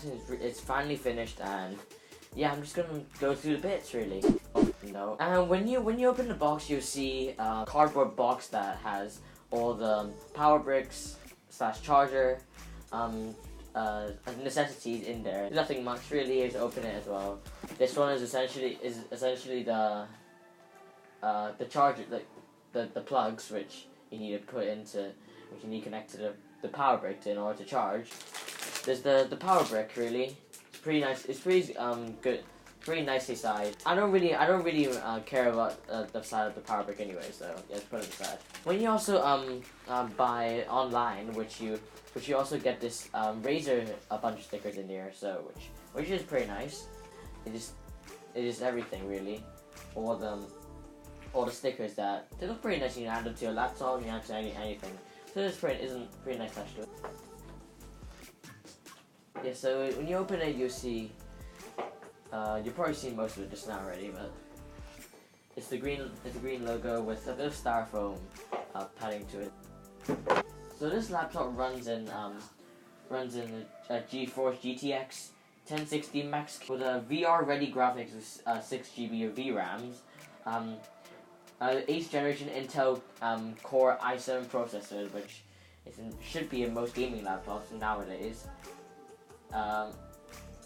unboxing is finally finished, and yeah, I'm just gonna go through the bits really. No. And when you open the box, you'll see a cardboard box that has all the power bricks / charger, necessities in there. There's nothing much really. Is open it as well. This one is essentially the charger, the plugs which you need to put into, which you need to connect to the power brick in order to charge. There's the power brick really. It's pretty nice. It's pretty good. Pretty nicely sized. I don't really care about the side of the power brick anyway, so yeah, let's put it aside. When you also buy online, which you also get this Razer a bunch of stickers in here, so which is pretty nice. It is everything really. All the stickers that they look pretty nice. You can add them to your laptop, you can add to anything. So this isn't pretty nice touch to it. Yeah, so when you open it, you'll see. You've probably seen most of it just now already, but it's the green logo with a bit of styrofoam padding to it. So this laptop runs in a GeForce GTX 1060 Max with a VR ready graphics with 6GB of VRAMs, 8th generation Intel Core i7 processor, which should be in most gaming laptops nowadays.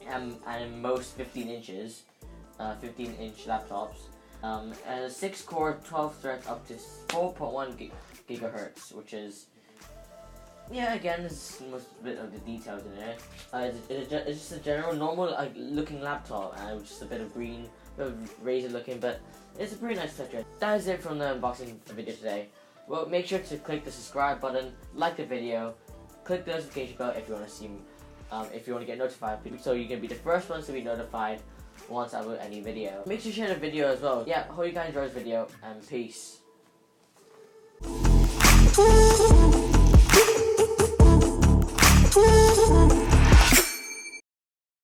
And in most 15-inch laptops, and a 6-core 12 threads up to 4.1 gigahertz, which is, yeah, again, this is most bit of the details in it. It's just a general normal looking laptop, and just a bit of green, bit of Razer looking, but it's a pretty nice touch. That is it from the unboxing video today. Well, make sure to click the subscribe button, like the video, click the notification bell if you want to see. If you want to get notified, so you can be the first ones to be notified once I upload any video. Make sure to share the video as well. Yeah, hope you guys enjoyed this video, and peace.